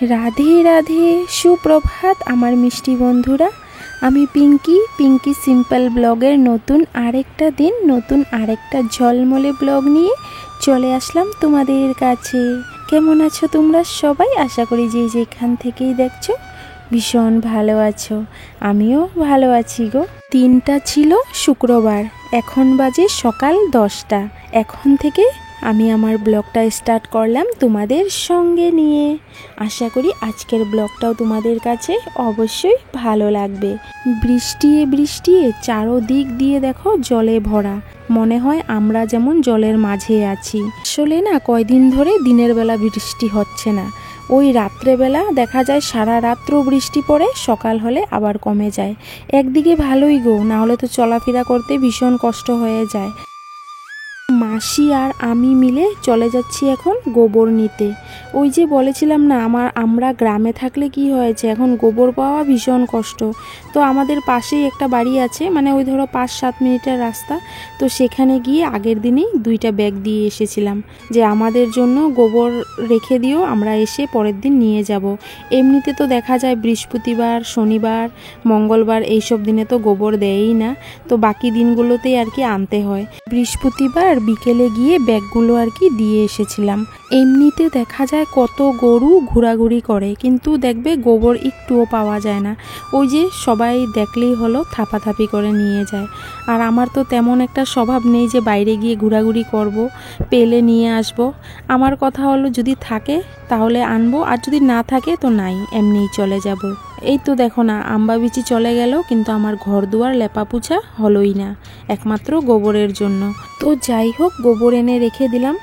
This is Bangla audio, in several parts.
রাধে রাধে, সুপ্রভাত আমার মিষ্টি বন্ধুরা। আমি পিঙ্কি সিম্পল ব্লগের নতুন আরেকটা দিন, নতুন আরেকটা ঝলমলে ব্লগ নিয়ে চলে আসলাম তোমাদের কাছে। কেমন আছো তোমরা সবাই? আশা করি যে যেখান থেকেই দেখছো ভীষণ ভালো আছো। আমিও ভালো আছি গো। দিনটা ছিল শুক্রবার, এখন বাজে সকাল 10টা। এখন থেকে আমি আমার ব্লগটা স্টার্ট করলাম তোমাদের সঙ্গে নিয়ে। আশা করি আজকের ব্লগটাও তোমাদের কাছে অবশ্যই ভালো লাগবে। বৃষ্টিয়ে চারোদিক দিয়ে দেখো জলে ভরা, মনে হয় আমরা যেমন জলের মাঝে আছি। আসলে না, কয়দিন ধরে দিনের বেলা বৃষ্টি হচ্ছে না, ওই রাত্রেবেলা দেখা যায় সারা রাত্র বৃষ্টি পড়ে, সকাল হলে আবার কমে যায়। একদিকে ভালোই গো, না হলে তো চলাফেরা করতে ভীষণ কষ্ট হয়ে যায়। মাসি আর আমি মিলে চলে যাচ্ছি এখন গোবর নিতে। ওই যে বলেছিলাম না, আমরা গ্রামে থাকলে কি হয়েছে, এখন গোবর পাওয়া ভীষণ কষ্ট। তো আমাদের পাশেই একটা বাড়ি আছে, মানে ওই ধরো 5-7 মিনিটের রাস্তা। তো সেখানে গিয়ে আগের দিনেই 2টা ব্যাগ দিয়ে এসেছিলাম যে আমাদের জন্য গোবর রেখে দিও, আমরা এসে পরের দিন নিয়ে যাব। এমনিতে তো দেখা যায় বৃহস্পতিবার, শনিবার, মঙ্গলবার এইসব দিনে তো গোবর দেয়ই না, তো বাকি দিনগুলোতেই আর কি আনতে হয়। বৃহস্পতিবার বিকেলে গিয়ে ব্যাগগুলো আর কি দিয়ে এসেছিলাম। এমনিতে দেখা যায় কত গরু ঘোরাঘুরি করে, কিন্তু দেখবে গোবর একটুও পাওয়া যায় না। ওই যে সবাই দেখলেই হলো থাপাথাপি করে নিয়ে যায়। আর আমার তো তেমন একটা স্বভাব নেই যে বাইরে গিয়ে ঘোরাঘুরি করব, পেলে নিয়ে আসব। আমার কথা হলো যদি থাকে তাহলে আনবো, আর যদি না থাকে তো নাই, এমনিই চলে যাব। এই তো দেখো না, আম্বা বিচি চলে গেল, কিন্তু আমার ঘর দুয়ার লেপা পুছা হলোই না, একমাত্র গোবরের জন্য। তো যাই হোক, গোবর এনে রেখে দিলাম।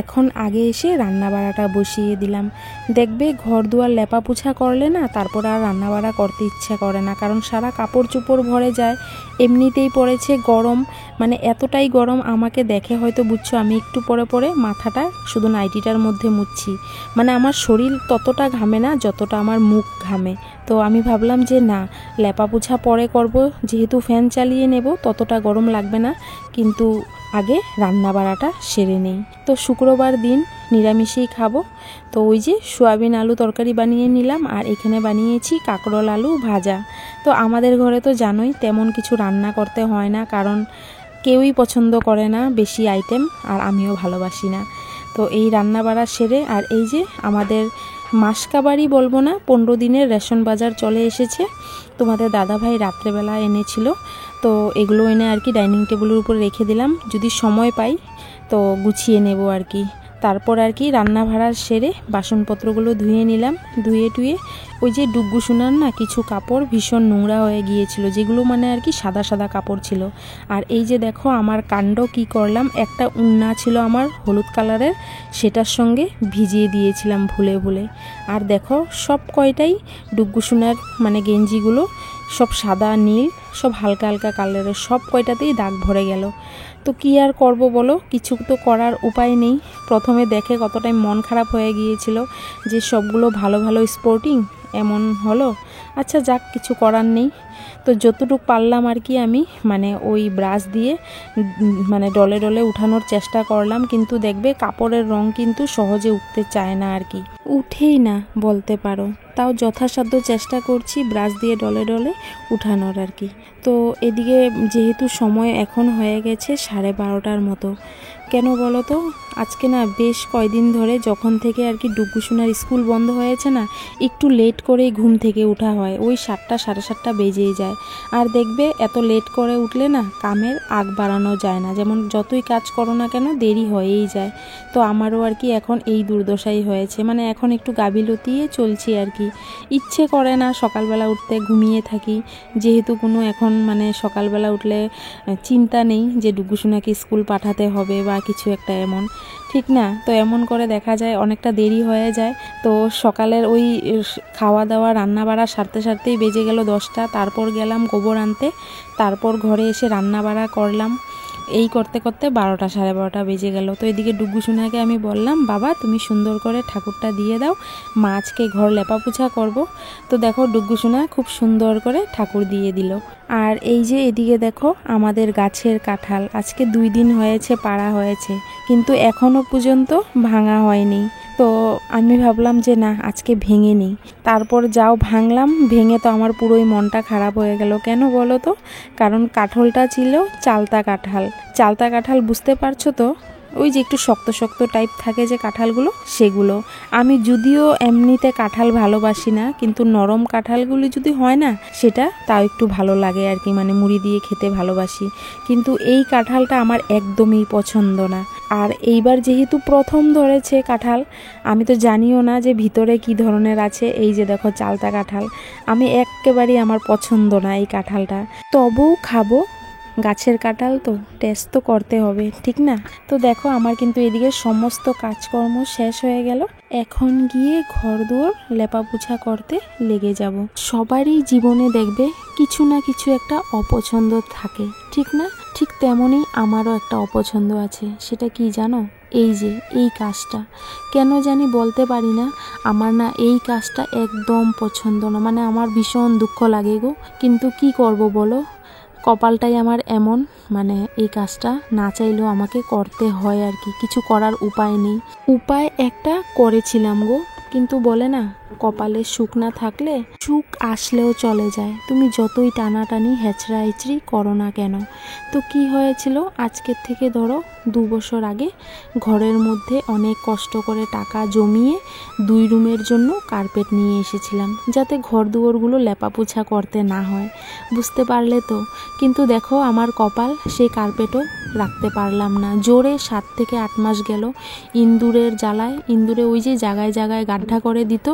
এখন আগে এসে রান্না বাড়াটা বসিয়ে দিলাম। দেখবে ঘর দুয়ার লেপা পুছা করলে না, তারপর আর রান্না বাড়া করতে ইচ্ছা করে না, কারণ সারা কাপড় চোপড় ভরে যায়। এমনিতেই পড়েছে গরম, মানে এতটাই গরম, আমাকে দেখে হয়তো বুঝছো আমি একটু পরে পরে মাথাটা শুধু নাইটিটার মধ্যে মুছছি। মানে আমার শরীর ততটা ঘামে না যতটা আমার মুখ ঘামে। তো আমি ভাবলাম যে না, লেপা পোছা পরে করব, যেহেতু ফ্যান চালিয়ে নেব ততটা গরম লাগবে না, কিন্তু আগে রান্না বাড়াটা সেরে নেই। তো শুক্রবার দিন নিরামিষেই খাবো। তো ওই যে সোয়াবিন আলু তরকারি বানিয়ে নিলাম, আর এখানে বানিয়েছি কাঁকরোল আলু ভাজা। তো আমাদের ঘরে তো জানোই তেমন কিছু রান্না করতে হয় না, কারণ কেউই পছন্দ করে না বেশি আইটেম, আর আমিও ভালোবাসি না। তো এই রান্না বাড়া সেরে, আর এই যে আমাদের মাসকাবারি বলবো না, 15 দিনের রেশন বাজার চলে এসেছে। তোমাদের দাদাভাই রাত্রেবেলা এনেছিল, তো এগুলো এনে আর কি ডাইনিং টেবিলের উপর রেখে দিলাম, যদি সময় পাই তো গুছিয়ে নেব আর কি। তারপর আর কি রান্না ভাড়া সেরে বাসনপত্রগুলো ধুয়ে নিলাম। ধুয়ে টুয়ে ওই যে ডুগ্গু সোনার না কিছু কাপড় ভীষণ নোংরা হয়ে গিয়েছিল, যেগুলো মানে আর কি সাদা সাদা কাপড় ছিল। আর এই যে দেখো আমার কাণ্ড কি করলাম, একটা উন্না ছিল আমার হলুদ কালারের, সেটার সঙ্গে ভিজিয়ে দিয়েছিলাম ভুলে ভুলে। আর দেখো সব কয়টাই ডুগ্গু সোনার মানে গেঞ্জিগুলো সব সাদা নীল, সব হালকা হালকা কালারের, সব কয়টাতেই দাগ ভরে গেল। তো কি আর করব বলো, কিছু তো করার উপায় নেই। প্রথমে দেখে কতটাই মন খারাপ হয়ে গিয়েছিল যে সবগুলো ভালো ভালো স্পোর্টিং এমন হলো। আচ্ছা যাক, কিছু করার নেই। তো যতটুকু পারলাম আর কি আমি মানে ওই ব্রাশ দিয়ে মানে ডলে ডলে উঠানোর চেষ্টা করলাম, কিন্তু দেখবে কাপড়ের রং কিন্তু সহজে উঠতে চায় না আর কি, উঠেই না বলতে পারো। তাও যথাসাধ্য চেষ্টা করছি ব্রাশ দিয়ে ডলে ডলে উঠানোর আর কি। তো এদিকে যেহেতু সময় এখন হয়ে গেছে 12:30টার মতো। কেন বলো তো, আজকে না বেশ কয়দিন ধরে যখন থেকে আর কি ডুগ্গু সোনার স্কুল বন্ধ হয়েছে না, একটু লেট করেই ঘুম থেকে ওঠা হয়, ওই 7টা 7:30 বেজেই যায়। আর দেখবে এত লেট করে উঠলে না কামের আগ বাড়ানো যায় না, যেমন যতই কাজ করো না কেন দেরি হয়েই যায়। তো আমারও আর কি এখন এই দুর্দশাই হয়েছে, মানে এখন একটু গাফিলতিয়ে চলছি আর কি। ইচ্ছে করে না সকালবেলা উঠতে, ঘুমিয়ে থাকি, যেহেতু কোনো এখন মানে সকালবেলা উঠলে চিন্তা নেই যে ডুগ্গু সোনাকে স্কুল পাঠাতে হবে বা কিছু একটা, এমন ঠিক না। তো এমন করে দেখা যায় অনেকটা দেরি হয়ে যায়। তো সকালের ওই খাওয়া দাওয়া রান্না বাড়া সারতে সারতেই বেজে গেল 10টা। তারপর গেলাম গোবর আনতে, তারপর ঘরে এসে রান্না বাড়া করলাম, এই করতে করতে 12টা 12:30 বেজে গেল। তো এদিকে ডুগ্গু সোনাকে আমি বললাম, বাবা তুমি সুন্দর করে ঠাকুরটা দিয়ে দাও, মা আজকে ঘর লেপা পোছা করবো। তো দেখো ডুগ্গু সোনা খুব সুন্দর করে ঠাকুর দিয়ে দিল। আর এই যে এদিকে দেখো আমাদের গাছের কাঁঠাল, আজকে 2 দিন হয়েছে পাড়া হয়েছে, কিন্তু এখনো পর্যন্ত ভাঙা হয়নি। তো আমি ভাবলাম যে না আজকে ভেঙে নিই। তারপর যাও ভাঙলাম, ভেঙে তো আমার পুরোই মনটা খারাপ হয়ে গেল। কেন বলো তো? কারণ কাঁঠালটা ছিল চালতা কাঁঠাল। চালতা কাঁঠাল বুঝতে পারছো তো? ওই যে একটু শক্ত শক্ত টাইপ থাকে যে কাঁঠালগুলো, সেগুলো। আমি যদিও এমনিতে কাঁঠাল ভালোবাসি না, কিন্তু নরম কাঁঠালগুলি যদি হয় না সেটা তাও একটু ভালো লাগে আর কি, মানে মুড়ি দিয়ে খেতে ভালোবাসি। কিন্তু এই কাঁঠালটা আমার একদমই পছন্দ না। আর এইবার যেহেতু প্রথম ধরেছে কাঁঠাল, আমি তো জানিও না যে ভিতরে কি ধরনের আছে। এই যে দেখো চালতা কাঁঠাল, আমি একেবারেই আমার পছন্দ না এই কাঁঠালটা, তবুও খাবো। গাছের কাঁঠাল তো টেস্ট তো করতে হবে, ঠিক না? তো দেখো আমার কিন্তু এদিকে সমস্ত কাজকর্ম শেষ হয়ে গেল। এখন গিয়ে ঘরদোর লেপাপোছা করতে লেগে যাব। সবারই জীবনে দেখবে কিছু না কিছু একটা অপছন্দ থাকে, ঠিক না? ঠিক তেমনই আমারও একটা অপছন্দ আছে। সেটা কি জানো? এই যে এই কাজটা, কেন জানি বলতে পারি না, আমার না এই কাজটা একদম পছন্দ না। মানে আমার ভীষণ দুঃখ লাগে গো, কিন্তু কি করব বলো, কপালটাই আমার এমন, মানে এই কাজটা না চাইলেও আমাকে করতে হয় আর কি, কিছু করার উপায় নেই। উপায় একটা করেছিলাম গো, কিন্তু বলে না কপালে সুখ না থাকলে সুখ আসলেও চলে যায়, তুমি যতই টানাটানি হেঁচড়া হেঁচড়ি করো না কেন। তো কি হয়েছিল, আজকের থেকে ধরো 2 বছর আগে ঘরের মধ্যে অনেক কষ্ট করে টাকা জমিয়ে 2 রুমের জন্য কার্পেট নিয়ে এসেছিলাম, যাতে ঘর দুয়ারগুলো লেপাপোছা করতে না হয়, বুঝতে পারলে তো? কিন্তু দেখো আমার কপাল, সেই কার্পেটও রাখতে পারলাম না। জোরে 7 থেকে 8 মাস গেল ইঁদুরের জ্বালায়। ইঁদুরে ওই যে জায়গায় জায়গায় গাড্ডা করে দিত,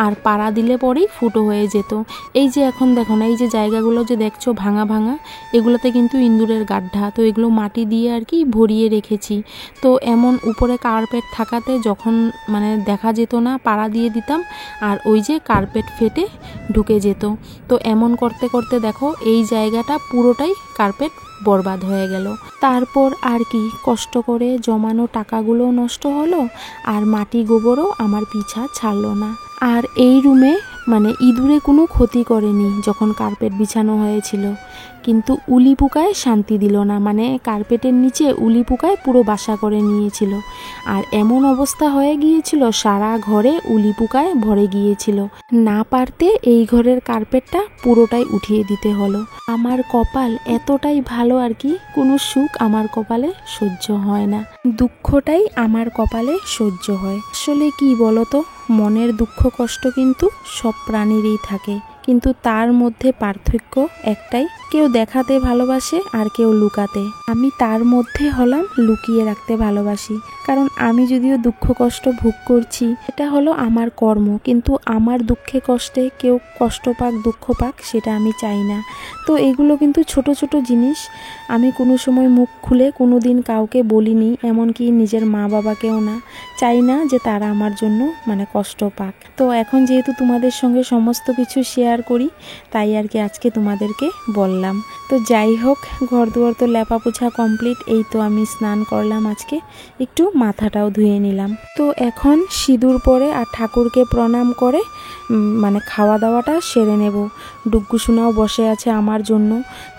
আর পাড়া দিলে পরেই ফুটো হয়ে যেত। এই যে এখন দেখো না, এই যে জায়গাগুলো যে দেখছো ভাঙা ভাঙা, এগুলোতে কিন্তু ইঁদুরের গাড্ডা। তো এগুলো মাটি দিয়ে আর কি ভরিয়ে রেখেছি। তো এমন উপরে কার্পেট থাকাতে যখন মানে দেখা যেত না, পাড়া দিয়ে দিতাম আর ওই যে কার্পেট ফেটে ঢুকে যেত। তো এমন করতে করতে দেখো এই জায়গাটা পুরোটাই কার্পেট বরবাদ হয়ে গেল। তারপর আর কি, কষ্ট করে জমানো টাকাগুলো নষ্ট হলো, আর মাটি গোবরও আমার পিছা ছাড়লো না। আর এই রুমে মানে ইঁদুরে কোনো ক্ষতি করেনি যখন কার্পেট বিছানো হয়েছিল, কিন্তু উলি পোকায় শান্তি দিল না। মানে কার্পেটের নিচে উলি পোকায় পুরো বাসা করে নিয়েছিল, আর এমন অবস্থা হয়ে গিয়েছিল সারা ঘরে উলি পোকায় ভরে গিয়েছিল। না পারতে এই ঘরের কার্পেটটা পুরোটাই উঠিয়ে দিতে হলো। আমার কপাল এতটাই ভালো আর কি, কোনো সুখ আমার কপালে সহ্য হয় না, দুঃখটাই আমার কপালে সহ্য হয়। আসলে কি বলতো, মনের দুঃখ কষ্ট কিন্তু সব প্রাণীরই থাকে, কিন্তু তার মধ্যে পার্থক্য একটাই, কেউ দেখাতে ভালোবাসে আর কেউ লুকাতে। আমি তার মধ্যে হলাম লুকিয়ে রাখতে ভালোবাসি, কারণ আমি যদিও দুঃখ কষ্ট ভোগ করছি, এটা হলো আমার কর্ম, কিন্তু আমার দুঃখে কষ্টে কেউ কষ্ট পাক দুঃখ পাক সেটা আমি চাই না। তো এগুলো কিন্তু ছোট ছোট জিনিস, আমি কোনো সময় মুখ খুলে কোনো দিন কাউকে বলিনি, এমনকি নিজের মা বাবাকেও না। চাই না যে তারা আমার জন্য মানে কষ্ট পাক। তো এখন যেহেতু তোমাদের সঙ্গে সমস্ত কিছু শেয়ার করি, তাই আর কি আজকে তোমাদেরকে বললাম। তো যাই হোক, ঘর দুয়ার তো লেপাপোছা কমপ্লিট। এই তো আমি স্নান করলাম আজকে, একটু মাথাটাও ধুয়ে নিলাম। তো এখন সিঁদুর পরে আর ঠাকুরকে প্রণাম করে মানে খাওয়া দাওয়াটা সেরে নেব। ডুগ্গু সোনাও বসে আছে আমার জন্য,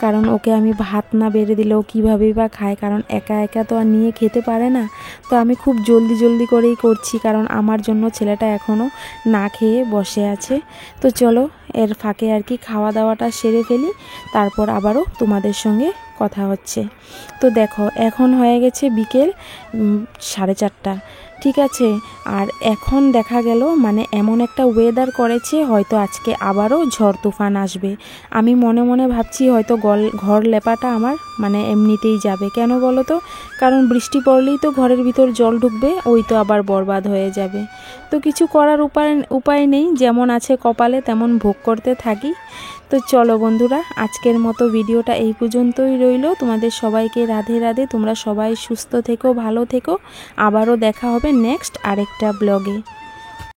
কারণ ওকে আমি ভাত না বেড়ে দিলেও কীভাবেই বা খায়, কারণ একা একা তো আর নিয়ে খেতে পারে না। তো আমি খুব জলদি জলদি করেই করছি, কারণ আমার জন্য ছেলেটা এখনও না খেয়ে বসে আছে। তো চলো এর ফাঁকে আর কি খাওয়া দাওয়াটা সেরে ফেলি, তারপর আবারও তোমাদের সঙ্গে কথা হচ্ছে। তো দেখো এখন হয়ে গেছে বিকেল 4:30, ঠিক আছে। আর এখন দেখা গেল মানে এমন একটা ওয়েদার করেছে, হয়তো আজকে আবারও ঝড় তুফান আসবে। আমি মনে মনে ভাবছি হয়তো ঘর লেপাটা আমার মানে এমনিতেই যাবে। কেন বলো তো? কারণ বৃষ্টি পড়লেই তো ঘরের ভিতর জল ঢুকবে, ওই তো আবার বরবাদ হয়ে যাবে। তো কিছু করার উপায় নেই, যেমন আছে কপালে তেমন ভোগ করতে থাকি। তো চলো বন্ধুরা, আজকের মতো ভিডিওটা এই পর্যন্তই রইল। তোমাদের সবাইকে রাধে রাধে, তোমরা সবাই সুস্থ থেকো, ভালো থেকো। আবারও দেখা হবে নেক্সট আরেকটা ব্লগে।